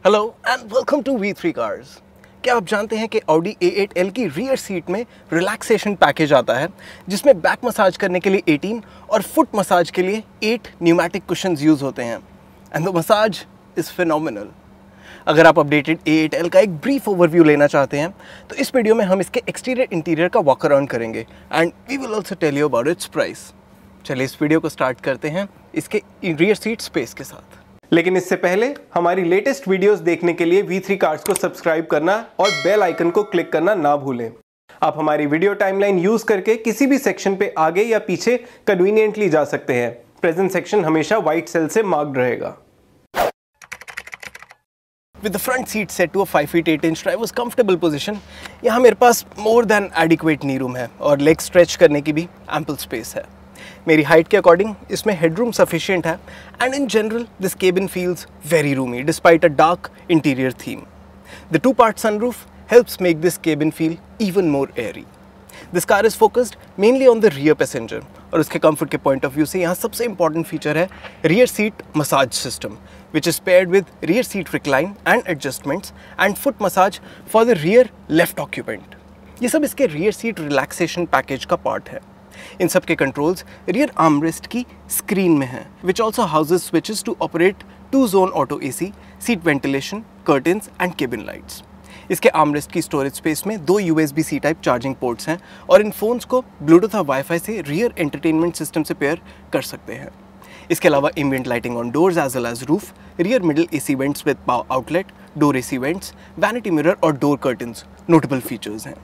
Hello and welcome to V3 cars. क्या आप जानते हैं कि Audi A8L की रियर सीट में रिलैक्सेशन पैकेज आता है जिसमें बैक मसाज करने के लिए 18 और फुट मसाज के लिए 8 न्यूमैटिक कुशन्स यूज़ होते हैं and the massage is phenomenal. अगर आप अपडेटेड A8L का एक ब्रीफ ओवरव्यू लेना चाहते हैं तो इस वीडियो में हम इसके एक्सटीरियर इंटीरियर का वॉक अराउंड करेंगे and we will also tell you about its price. चलिए इस वीडियो को स्टार्ट करते हैं इसके रियर सीट स्पेस के साथ। लेकिन इससे पहले हमारी लेटेस्ट वीडियोस देखने के लिए V3 कार्स को सब्सक्राइब करना और बेल आइकन को क्लिक करना ना भूलें। आप हमारी वीडियो टाइमलाइन यूज करके किसी भी सेक्शन पे आगे या पीछे कन्वीनियंटली जा सकते हैं। प्रेजेंट सेक्शन हमेशा व्हाइट सेल से मार्क्ड रहेगा। With the front seat set to a 5 feet 8 inch driver's comfortable position, यहाँ मेरे पास more than adequate knee room है और leg stretch करने की भी ample space है। मेरी हाइट के अकॉर्डिंग इसमें हेडरूम सफिशिएंट है and in general this cabin feels very Rumi despite a dark interior theme. The two part sunroof helps make this cabin feel even more Airy. This car is focused mainly on the rear passenger और उसके comfort के point of view से यहाँ सबसे important feature है rear seat massage system which is paired with rear seat recline and adjustments and foot massage for the rear left occupant. ये सब इसके रियर सीट रिलैक्सेशन पैकेज का part है। इन सब के कंट्रोल्स रियर आर्मरेस्ट की स्क्रीन में है which also houses switches to operate 2 zone auto AC, seat ventilation, curtains and cabin lights. इसके आर्मरेस्ट की स्टोरेज स्पेस में 2 USB-C टाइप चार्जिंग पोर्ट्स हैं और इन फोन्स को ब्लूटूथ और वाईफाई से रियर एंटरटेनमेंट सिस्टम से पेयर कर सकते हैं। इसके अलावा ambient lighting on doors as well as roof, rear middle AC vents with power outlet, door AC vents, vanity mirror और डोर कर्टन्स नोटेबल फीचर्स हैं।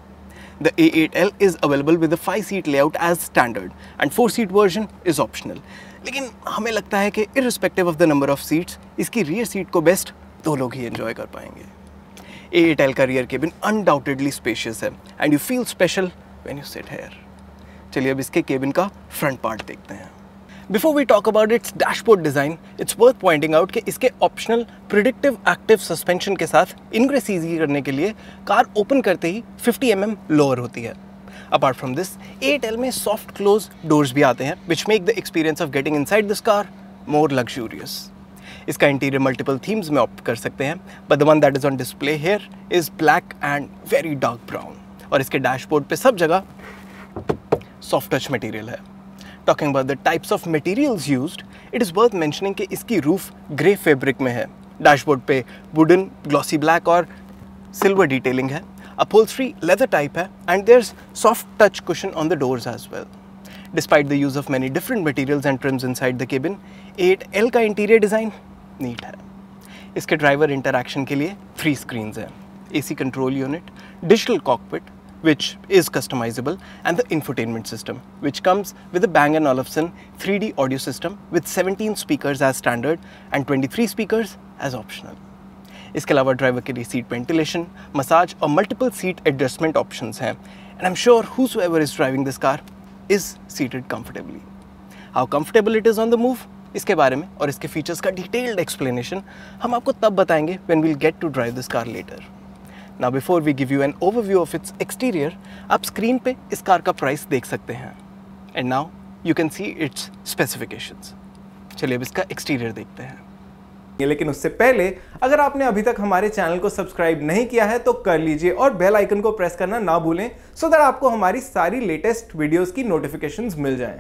The A8L is available with a 5-seat layout as standard and 4-seat version is optional. लेकिन हमें लगता है कि irrespective of the number of seats, इसकी rear seat को best 2 लोग ही enjoy कर पाएंगे। A8L का rear cabin undoubtedly spacious है and you feel special when you sit here। चलिए अब इसके cabin का front part देखते हैं। Before we talk about its dashboard design, it's worth pointing out कि इसके optional predictive active suspension के साथ ingress easy करने के लिए कार ओपन करते ही 50 mm लोअर होती है। Apart from this, A8L में soft close doors भी आते हैं which make the experience of getting inside this car more luxurious। इसका इंटीरियर मल्टीपल थीम्स में ऑप्ट कर सकते हैं but the one that is on display here is black and very dark brown और इसके डैशबोर्ड पे सब जगह soft touch material है। Talking about the types of materials used, it is worth mentioning कि इसकी रूफ ग्रे फैब्रिक में है। डैशबोर्ड पे वुडन, ग्लॉसी ब्लैक और सिल्वर डिटेलिंग है। अपहोल्स्ट्री लेदर टाइप है and there's soft touch cushion on the doors as well. Despite the use of many different materials and trims inside the cabin, A8L का interior design NEET है। इसके driver interaction के लिए 3 screens हैं, AC control unit, digital cockpit which is customizable and the infotainment system which comes with a Bang & Olufsen 3D audio system with 17 speakers as standard and 23 speakers as optional। इसके अलावा driver के लिए seat ventilation, massage और multiple seat adjustment options हैं and I'm sure whosoever is driving this car is seated comfortably। How comfortable it is on the move, इसके बारे में और इसके फीचर्स का डिटेल्ड एक्सप्लेनेशन हम आपको तब बताएंगे when we'll get to drive this car later। Now before we give you an overview of its exterior, आप स्क्रीन पे इस कार का प्राइस देख सकते हैं and now you can see its specifications। चलिए अब इसका एक्सटीरियर देखते हैं। लेकिन उससे पहले अगर आपने अभी तक हमारे चैनल को सब्सक्राइब नहीं किया है तो कर लीजिए और बेल आइकन को प्रेस करना ना भूलें so that आपको हमारी सारी लेटेस्ट वीडियोस की नोटिफिकेशंस मिल जाएं।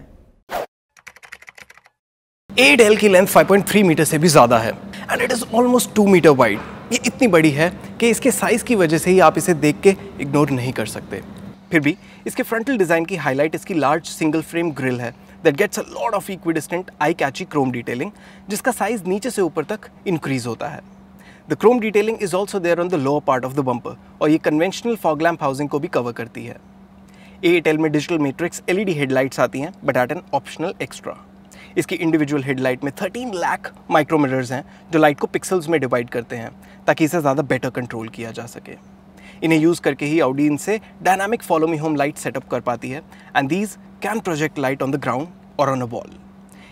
A8L की लेंथ 5.3 मीटर से भी ज़्यादा है and it is almost 2 metre wide. ये इतनी बड़ी है कि इसके साइज़ की वजह से ही आप इसे देख के इग्नोर नहीं कर सकते। फिर भी इसके फ्रंटल डिज़ाइन की हाईलाइट इसकी लार्ज सिंगल फ्रेम ग्रिल है that gets a lot of equidistant eye catchy chrome detailing जिसका साइज़ नीचे से ऊपर तक इंक्रीज होता है। The chrome detailing is also there on the lower part of the bumper और ये कन्वेंशनल फॉग लैम्प हाउसिंग को भी कवर करती है। A8L में डिजिटल मैट्रिक्स LED हेडलाइट्स आती हैं but at an optional extra. इसकी इंडिविजुअल हेडलाइट में 13 लाख माइक्रो मिरर्स हैं जो लाइट को पिक्सल्स में डिवाइड करते हैं ताकि इसे ज़्यादा बेटर कंट्रोल किया जा सके। इन्हें यूज़ करके ही Audi इनसे dynamic follow me home light setup कर पाती है and these can project light on the ground और ऑन अ वॉल।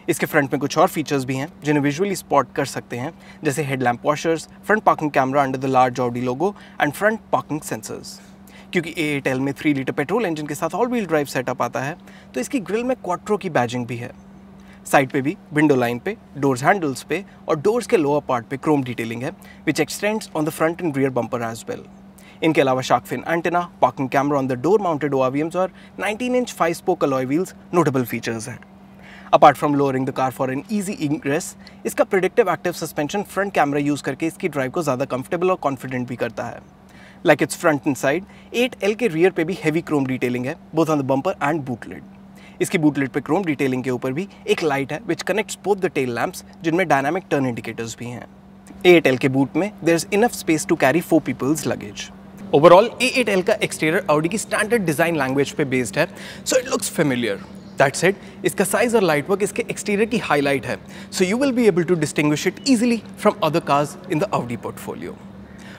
इसके फ्रंट में कुछ और फीचर्स भी हैं जिन्हें विजुअली स्पॉट कर सकते हैं जैसे headlamp washers, front parking camera under the large Audi logo and front parking sensors. क्योंकि A8L में 3 लीटर पेट्रोल इंजन के साथ ऑल व्हील ड्राइव सेटअप आता है तो इसकी ग्रिल में क्वाट्रो की बैजिंग भी है। साइड पे भी विंडो लाइन पे, डोर्स हैंडल्स पे और डोर्स के लोअर पार्ट पे क्रोम डिटेलिंग है which extends on the front and rear bumper as well. इनके अलावा shark fin antenna, parking camera on the door mounted ORVMs और 19-inch 5-spoke alloy wheels notable features हैं। Apart from lowering the car for an easy ingress, इसका predictive active suspension front camera use करके इसकी drive को ज़्यादा comfortable और confident भी करता है। Like it's front end side, 8L के रियर पे भी हैवी क्रोम डिटेलिंग है both on the bumper and boot lid. इसकी बूट लिड पे क्रोम डिटेलिंग के ऊपर भी एक लाइट है which connects both the tail lamps, जिनमें डायनामिक टर्न इंडिकेटर्स भी हैं। A8L के बूट में there is enough space to carry 4 peoples luggage. Overall A8L का एक्सटीरियर ऑडी की स्टैंडर्ड डिजाइन लैंग्वेज पे बेस्ड है, so it looks familiar. That said, इसका साइज और लाइट वर्क इसके एक्सटीरियर की हाईलाइट है, so you will be able to distinguish it easily from other cars in the Audi portfolio.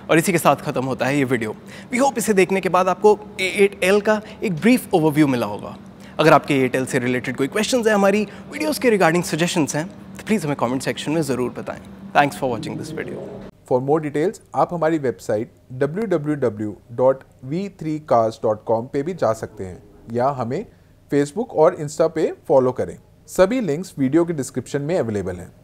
और इसी के साथ खत्म होता है ये वीडियो। वी होप इसे देखने के बाद आपको A8L का एक ब्रीफ ओवरव्यू मिला होगा। अगर आपके A8L से रिलेटेड कोई क्वेश्चंस हैं, हमारी वीडियोस के रिगार्डिंग सजेशंस हैं, तो प्लीज़ हमें कमेंट सेक्शन में ज़रूर बताएं। Thanks for watching this video. For more details आप हमारी वेबसाइट www.v3cars.com पे भी जा सकते हैं या हमें फेसबुक और इंस्टा पे फॉलो करें। सभी लिंक्स वीडियो के डिस्क्रिप्शन में अवेलेबल हैं।